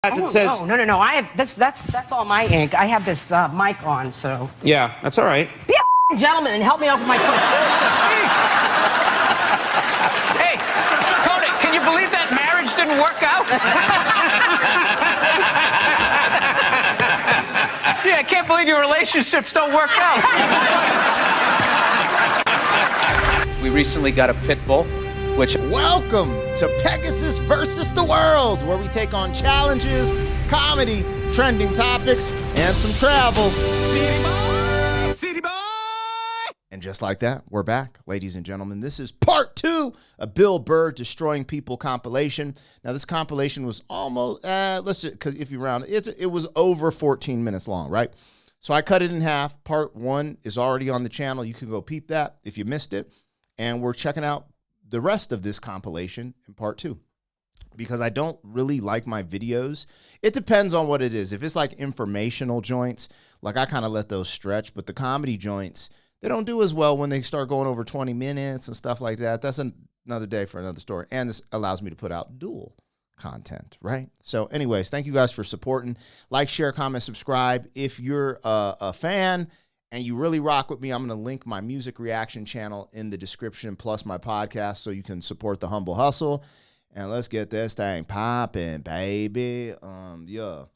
It says No. I have that's all my ink. I have this mic on, so. yeah, that's all right. Be a gentleman and help me out with my coat. Hey, Cody, can you believe that marriage didn't work out? Gee, I can't believe your relationships don't work out. We recently got a pit bull, which... Welcome to Pegasus versus the World, where we take on challenges, comedy, trending topics, and some travel. City boy! And just like that, we're back, ladies and gentlemen. This is part 2 of Bill Burr Destroying People compilation. Now, this compilation was almost, because if you round it was over 14 minutes long, right? So I cut it in half. Part 1 is already on the channel. You can go peep that if you missed it. And we're checking out the rest of this compilation in part 2, because I don't really like my videos. It depends on what it is. If it's like informational joints, like I kind of let those stretch, but the comedy joints, they don't do as well when they start going over 20 minutes and stuff like that. That's another day for another story. And this allows me to put out dual content, right? So anyways, thank you guys for supporting. Like, share, comment, subscribe. If you're a fan and you really rock with me, I'm going to link my music reaction channel in the description, plus my podcast, so you can support the humble hustle. And let's get this thing popping, baby. Yeah,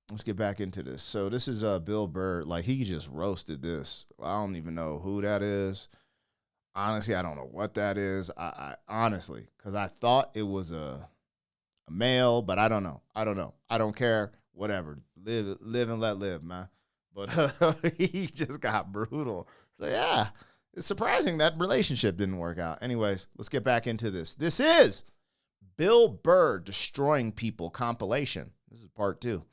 let's get back into this. So this is Bill Burr. Like, he just roasted this. I don't even know who that is. Honestly, I don't know what that is. I honestly, because I thought it was a male, but I don't know. I don't care. Whatever. Live and let live, man. But he just got brutal. So, yeah, it's surprising that relationship didn't work out. Anyways, let's get back into this. This is Bill Burr Destroying People compilation. This is part 2.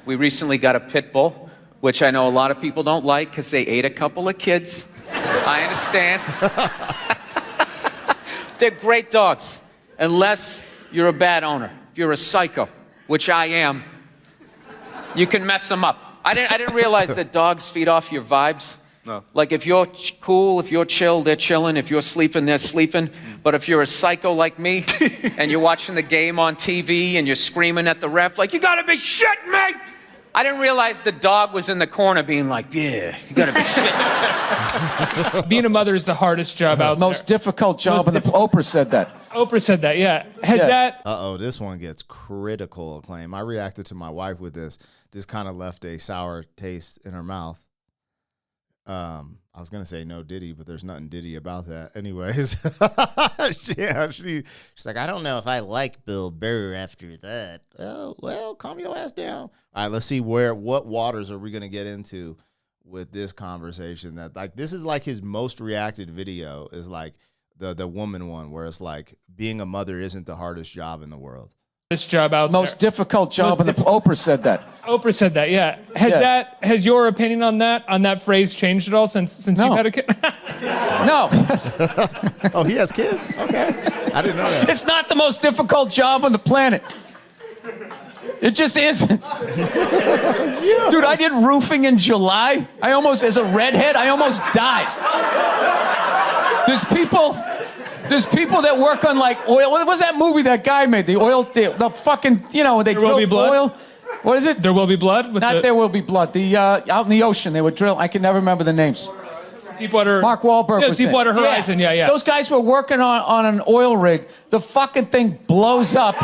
We recently got a pit bull, which I know a lot of people don't like because they ate a couple of kids. I understand. They're great dogs, unless you're a bad owner. If you're a psycho, which I am, you can mess them up. I didn't realize that dogs feed off your vibes. No. Like, if you're cool, if you're chill, they're chilling. If you're sleeping, they're sleeping. But if you're a psycho like me and you're watching the game on TV and you're screaming at the ref like, you gotta be shitting me! I didn't realize the dog was in the corner being like, yeah, you gotta be shitting. Being a mother is the hardest job out there. Most difficult job, and Oprah said that. Oprah said that, yeah. Has that... Uh-oh, this one gets critical acclaim. I reacted to my wife with this. Just kind of left a sour taste in her mouth. I was going to say no Diddy, but there's nothing Diddy about that. Anyways, she's like, I don't know if I like Bill Burr after that. Oh, well, calm your ass down. All right, let's see what waters are we going to get into with this conversation. That, like, this is like his most reacted video is like the woman one, where it's like, being a mother isn't the hardest job in the world. This job out Most difficult job, and Oprah said that. Oprah said that, yeah. Has your opinion on that phrase changed at all since you've had a kid? No. Oh, he has kids? Okay. I didn't know that. It's not the most difficult job on the planet. It just isn't. Yeah. Dude, I did roofing in July. As a redhead, I almost died. There's people that work on, like, oil. What was that movie that guy made? The oil, the fucking, they There drill Will Be Blood? oil. What is it? There Will Be Blood? There Will Be Blood. The out in the ocean, they would drill. I can never remember the names. Deepwater... Mark Wahlberg yeah, was in it. Deepwater Horizon, yeah. Those guys were working on an oil rig. The fucking thing blows up.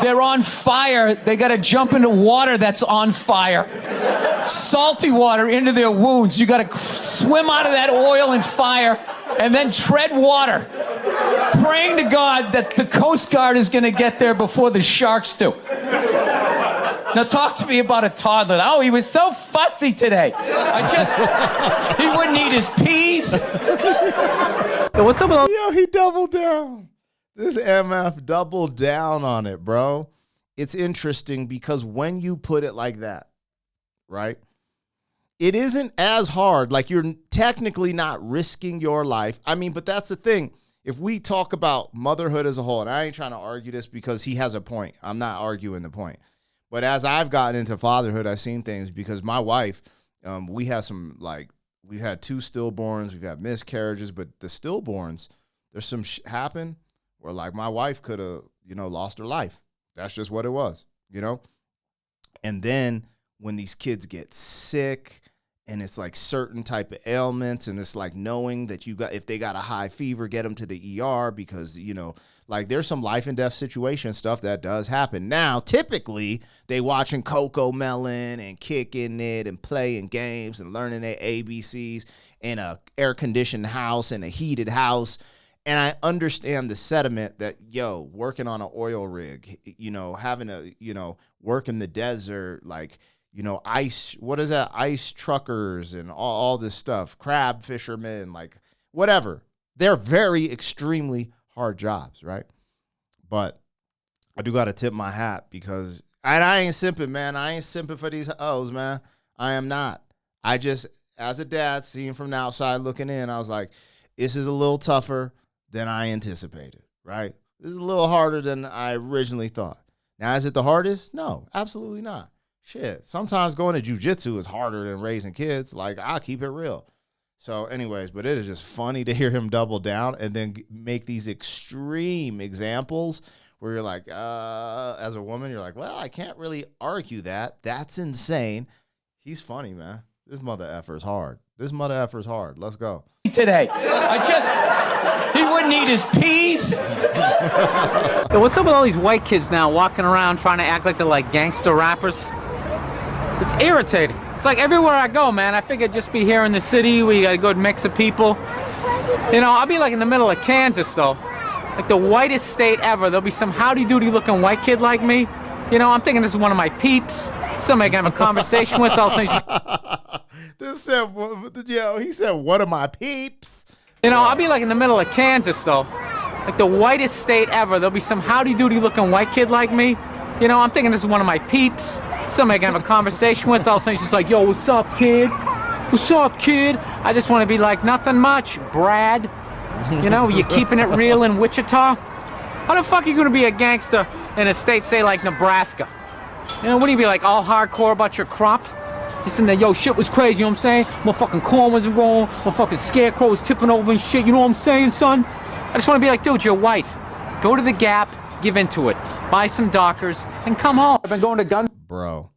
They're on fire. They got to jump into water that's on fire. Salty water into their wounds. You got to swim out of that oil and fire and then tread water, praying to God that the Coast Guard is going to get there before the sharks do. Now talk to me about a toddler. Oh, he was so fussy today. He wouldn't eat his peas. What's up with all... Yo, he doubled down. This MF doubled down on it, bro. It's interesting because when you put it like that, right, it isn't as hard. Like, you're technically not risking your life. I mean, but that's the thing. If we talk about motherhood as a whole, and I ain't trying to argue this because he has a point. I'm not arguing the point. But as I've gotten into fatherhood, I've seen things because my wife, we had 2 stillborns. We've had miscarriages, but the stillborns, there's some happen Or like my wife could have, you know, lost her life. That's just what it was, you know? And then when these kids get sick and it's like certain type of ailments and it's like knowing that if they got a high fever, get them to the ER because, you know, like there's some life and death situation stuff that does happen. Now, typically they watching Coco Melon and kicking it and playing games and learning their ABCs in a air conditioned house and a heated house. And I understand the sentiment that, yo, working on an oil rig, you know, having a, you know, work in the desert, like, you know, ice truckers and all this stuff, crab fishermen, like whatever. They're very extremely hard jobs, right? But I do got to tip my hat because, and I ain't simping, man. I ain't simping for these hoes, man. I am not. I just, as a dad, seeing from the outside looking in, I was like, this is a little tougher than I anticipated, right? This is a little harder than I originally thought. Now, is it the hardest? No, absolutely not. Shit, sometimes going to jiu-jitsu is harder than raising kids. Like, I'll keep it real. So anyways, but it is just funny to hear him double down and then make these extreme examples where you're like, as a woman, you're like, well, I can't really argue that. That's insane. He's funny, man. This mother effer is hard. Let's go. Today. He wouldn't eat his peas. So what's up with all these white kids now walking around trying to act like they're like gangster rappers? It's irritating. It's like everywhere I go, man, I figure just be here in the city where you got a good mix of people. You know, I'll be like in the middle of Kansas, though. Like the whitest state ever. There'll be some howdy-doody looking white kid like me. You know, I'm thinking this is one of my peeps. Somebody I can have a conversation with. All of a sudden, He said, one of my peeps. you know, I'll be like in the middle of Kansas, though. Like the whitest state ever. There'll be some howdy-doody looking white kid like me. You know, I'm thinking this is one of my peeps. Somebody I can have a conversation with. All of a sudden, she's like, yo, what's up, kid? What's up, kid? I just want to be like, nothing much, Brad. You know, you keeping it real in Wichita? How the fuck are you going to be a gangster in a state, say, like Nebraska? You know, wouldn't you be like all hardcore about your crop? Just in there, yo, shit was crazy, you know what I'm saying? My fucking corn wasn't wrong, my fucking scarecrow was tipping over and shit, you know what I'm saying, son? I just want to be like, dude, you're white. Go to the Gap, give into it. Buy some Dockers, and come home. I've been going to gun... Bro,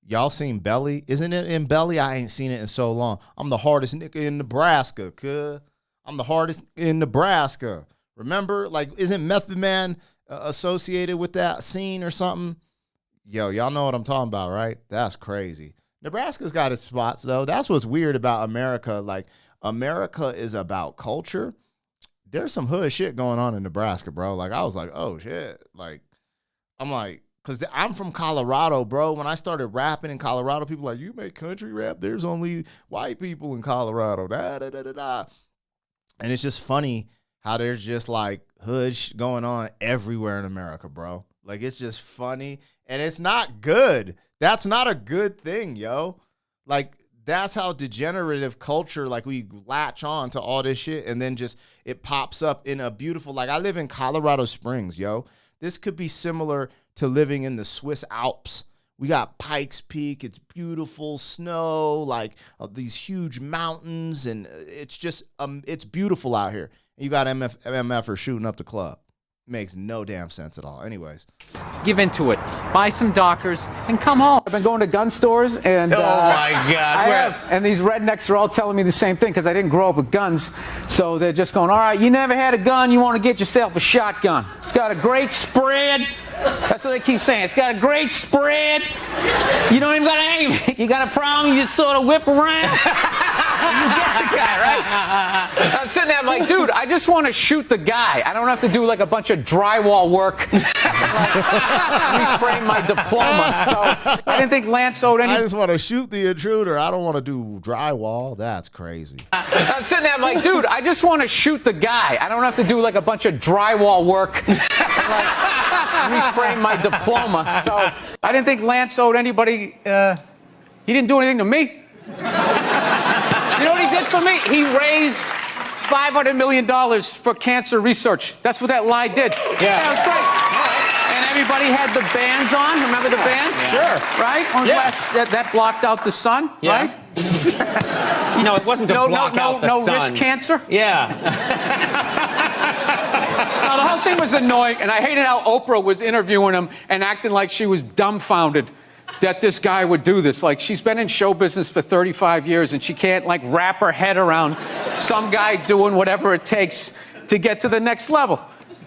y'all seen Belly? Isn't it in Belly? I ain't seen it in so long. I'm the hardest nigga in Nebraska, cuz. I'm the hardest in Nebraska. Remember? Like, isn't Method Man associated with that scene or something? Yo, y'all know what I'm talking about, right? That's crazy. Nebraska's got its spots, though. That's what's weird about America. Like, America is about culture. There's some hood shit going on in Nebraska, bro. Like, I was like, oh, shit. Like, I'm like, because I'm from Colorado, bro. When I started rapping in Colorado, people were like, you make country rap? There's only white people in Colorado. Da, da, da, da, da. And it's just funny how there's just, like, hood going on everywhere in America, bro. Like, it's just funny. And it's not good. That's not a good thing, yo. Like, that's how degenerative culture, like, we latch on to all this shit and then just it pops up in a beautiful, like, I live in Colorado Springs, yo. This could be similar to living in the Swiss Alps. We got Pikes Peak. It's beautiful snow, like these huge mountains. And it's just, it's beautiful out here. And you got MFers shooting up the club. Makes no damn sense at all. Anyways. Give into it. Buy some Dockers and come home. I've been going to gun stores and... Oh, my God. And these rednecks are all telling me the same thing because I didn't grow up with guns. So they're just going, all right, you never had a gun, you want to get yourself a shotgun. It's got a great spread. That's what they keep saying. It's got a great spread. You don't even got to aim it. You got a problem, you just sort of whip around. You get the guy, right? I'm sitting there, I'm like, dude, I just want to shoot the guy. I don't have to do like a bunch of drywall work. Reframe my diploma. So I didn't think Lance owed any. I just want to shoot the intruder. I don't want to do drywall. That's crazy. I'm sitting there, I'm like, dude, I just want to shoot the guy. I don't have to do like a bunch of drywall work. Reframe my diploma. So I didn't think Lance owed anybody. He didn't do anything to me. You know what he did for me? He raised $500 million for cancer research. That's what that lie did. Yeah, it was great. And everybody had the bands on. Remember the bands? Yeah. Sure. Right? That blocked out the sun, right? You know, it wasn't to block out the sun. No risk cancer? Yeah. No, the whole thing was annoying, and I hated how Oprah was interviewing him and acting like she was dumbfounded that this guy would do this. Like, she's been in show business for 35 years, and she can't, like, wrap her head around some guy doing whatever it takes to get to the next level.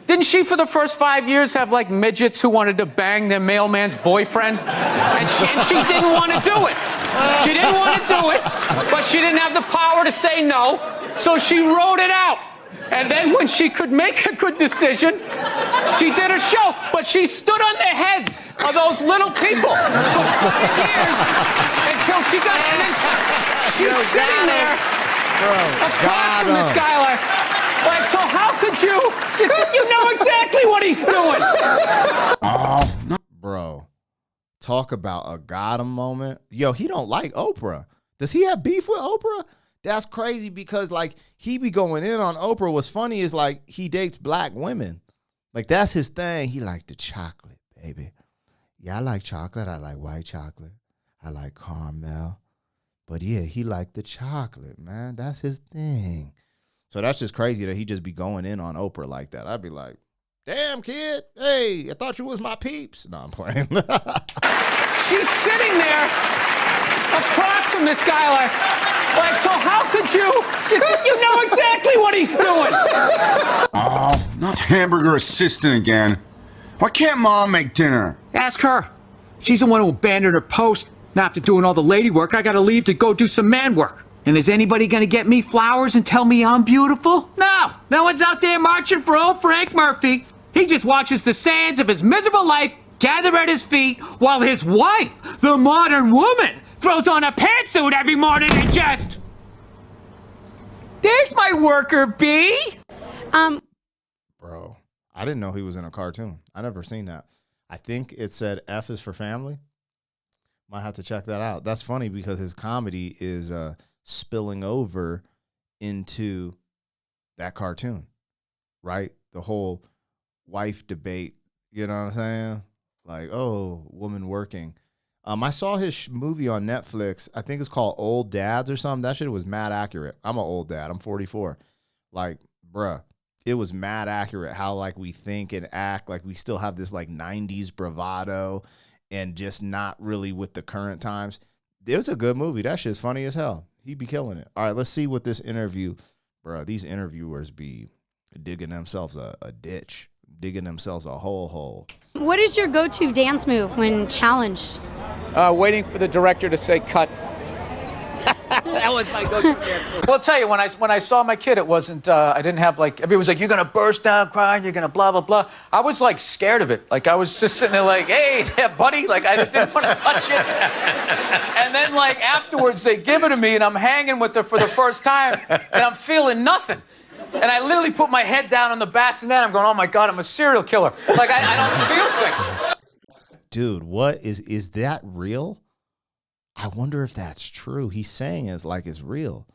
Didn't she, for the first 5 years, have, like, midgets who wanted to bang their mailman's boyfriend? And she didn't want to do it. She didn't want to do it, but she didn't have the power to say no, so she wrote it out. And then when she could make a good decision, she did a show. But she stood on the heads of those little people for 5 years until she got... And then she's sitting there across from this guy like, so how could you... You know exactly what he's doing. Bro, talk about a got him moment. Yo, he don't like Oprah. Does he have beef with Oprah? That's crazy because, like, he be going in on Oprah. What's funny is, like, he dates black women. Like, that's his thing. He like the chocolate, baby. Yeah, I like chocolate. I like white chocolate. I like caramel. But, yeah, he like the chocolate, man. That's his thing. So that's just crazy that he just be going in on Oprah like that. I'd be like, damn, kid. Hey, I thought you was my peeps. No, I'm playing. She's sitting there across from this guy like, so how could you? You know exactly what he's doing. Oh, not hamburger assistant again. Why can't Mom make dinner? Ask her. She's the one who abandoned her post. Now after doing all the lady work, I gotta leave to go do some man work. And is anybody gonna get me flowers and tell me I'm beautiful? No. No one's out there marching for old Frank Murphy. He just watches the sands of his miserable life gather at his feet while his wife, the modern woman, throws on a pantsuit every morning and just... There's my worker bee. Bro, I didn't know he was in a cartoon. I never seen that. I think it said F is for family. Might have to check that out. That's funny because his comedy is spilling over into that cartoon, right? The whole wife debate, you know what I'm saying? Like, oh, woman working. I saw his movie on Netflix. I think it's called Old Dads or something. That shit was mad accurate. I'm an old dad. I'm 44. Like, bruh, it was mad accurate how, like, we think and act. Like, we still have this, like, 90s bravado and just not really with the current times. It was a good movie. That shit's funny as hell. He'd be killing it. All right, let's see what this interview, bruh, these interviewers be digging themselves a ditch, digging themselves a hole. What is your go-to dance move when challenged? Waiting for the director to say cut. That was my go-to dance move. Well, I'll tell you, when I saw my kid, it wasn't, I didn't have, like, everybody was like, you're going to burst down crying, you're going to blah, blah, blah. I was, like, scared of it. Like, I was just sitting there like, hey, yeah, buddy, like, I didn't want to touch it. And then, like, afterwards, they give it to me, and I'm hanging with her for the first time, and I'm feeling nothing. And I literally put my head down on the bassinet. I'm going, oh, my God, I'm a serial killer. Like, I don't feel things. Dude, what is that real? I wonder if that's true. He's saying it's like it's real.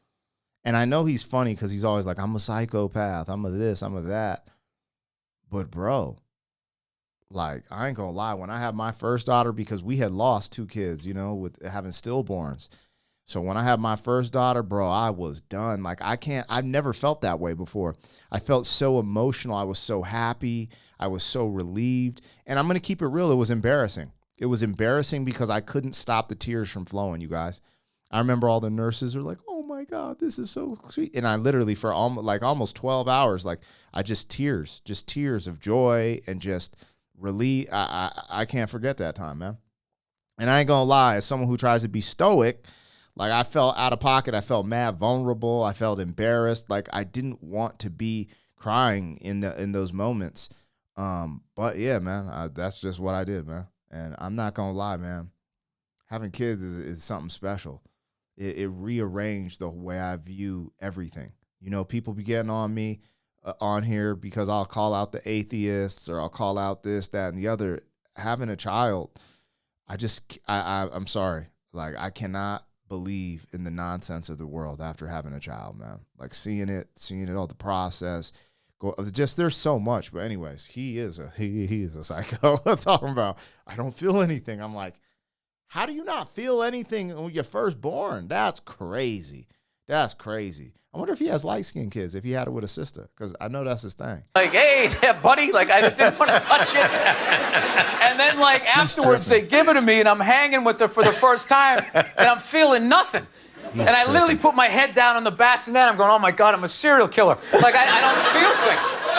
And I know he's funny because he's always like, I'm a psychopath. I'm a this, I'm a that. But, bro, like, I ain't going to lie. When I had my first daughter, because we had lost 2 kids, you know, with having stillborns. So when I had my first daughter, bro, I was done. Like, I've never felt that way before. I felt so emotional. I was so happy. I was so relieved. And I'm going to keep it real. It was embarrassing. It was embarrassing because I couldn't stop the tears from flowing, you guys. I remember all the nurses were like, oh my God, this is so sweet. And I literally, for almost 12 hours, like, I just tears of joy and just relief. I can't forget that time, man. And I ain't going to lie, as someone who tries to be stoic, like, I felt out of pocket. I felt mad vulnerable. I felt embarrassed. Like, I didn't want to be crying in those moments. But yeah, man, that's just what I did, man. And I'm not going to lie, man. Having kids is something special. It rearranged the way I view everything. You know, people be getting on me on here because I'll call out the atheists or I'll call out this, that, and the other. Having a child, I'm sorry. Like, I cannot believe in the nonsense of the world after having a child, man. Like, seeing it all, the process. There's so much. But anyways, he is a psycho. Talking about, I don't feel anything. I'm like, how do you not feel anything when you're first born? That's crazy. That's crazy. I wonder if he has light-skinned kids, if he had it with a sister, because I know that's his thing. Like, hey, buddy, like I didn't want to touch it. And then like afterwards they give it to me and I'm hanging with her for the first time and I'm feeling nothing. And I literally put my head down on the bassinet. I'm going, oh my God, I'm a serial killer. Like I don't feel things.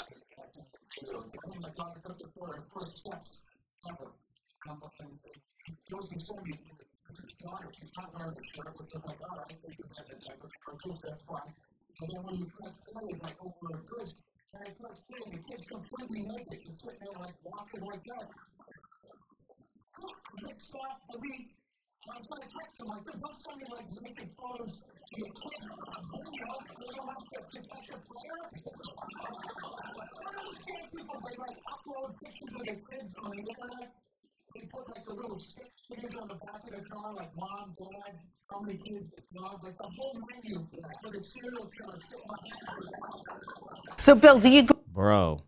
So, Bill, do you? Bro,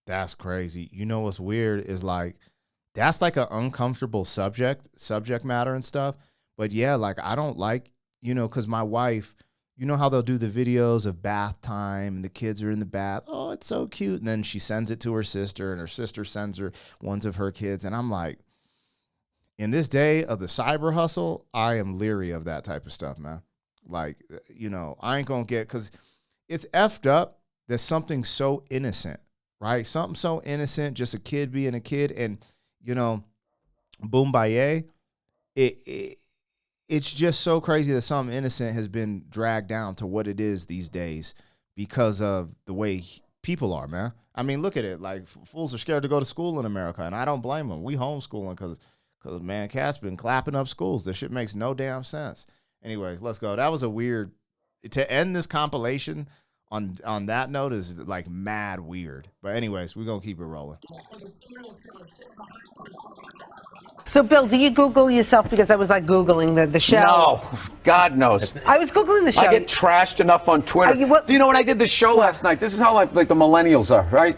that's crazy. You know what's weird is like, that's like an uncomfortable subject matter and stuff. But yeah, like I don't like, because my wife, you know how they'll do the videos of bath time and the kids are in the bath. Oh, it's so cute. And then she sends it to her sister and her sister sends her ones of her kids. And I'm like, in this day of the cyber hustle, I am leery of that type of stuff, man. Like, I ain't going to get, because it's effed up that something so innocent, right? Something so innocent, just a kid being a kid. And, boom, baye, it's just so crazy that something innocent has been dragged down to what it is these days because of the way people are, man. I mean, look at it. Like, fools are scared to go to school in America, and I don't blame them. We homeschooling because man, Cat's been clapping up schools. This shit makes no damn sense. Anyways, let's go. That was a weird, to end this compilation on that note is like mad weird. But anyways, we're going to keep it rolling. So, Bill, do you Google yourself? Because I was like Googling the show. No, God knows. I was Googling the show. I get trashed enough on Twitter. Do you know when I did the show last night? This is how like the millennials are, right?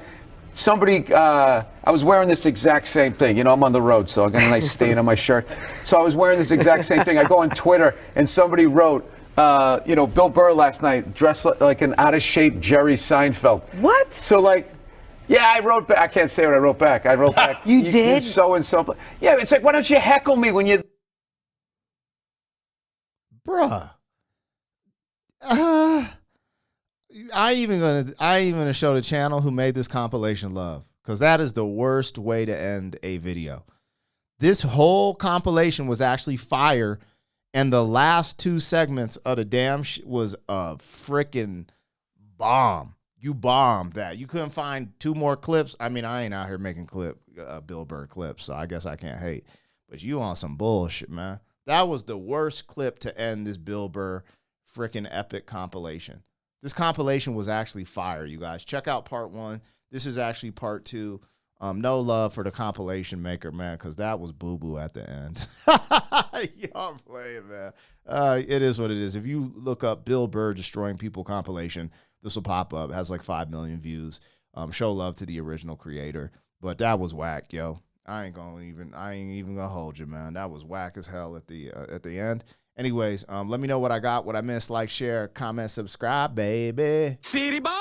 Somebody, I was wearing this exact same thing. I'm on the road, so I got a nice stain on my shirt. So I was wearing this exact same thing. I go on Twitter, and somebody wrote, Bill Burr last night dressed like an out-of-shape Jerry Seinfeld. What? So, like, yeah, I wrote back. I can't say what I wrote back. I wrote back. You did? So-and-so. Yeah, it's like, why don't you heckle me when you... Bruh. I even gonna show the channel who made this compilation love, because that is the worst way to end a video. This whole compilation was actually fire, and the last two segments of the damn was a freaking bomb. You bombed that. You couldn't find two more clips. I mean, I ain't out here making Bill Burr clips, so I guess I can't hate. But you on some bullshit, man. That was the worst clip to end this Bill Burr freaking epic compilation. This compilation was actually fire, you guys. Check out part 1. This is actually part 2. No love for the compilation maker, man, because that was boo-boo at the end. Y'all playing, man. It is what it is. If you look up Bill Burr Destroying People compilation, this will pop up. It has like 5 million views. Show love to the original creator. But that was whack, yo. I ain't even gonna hold you, man. That was whack as hell at the end. Anyways, let me know what I got, what I missed. Like, share, comment, subscribe, baby. City boy.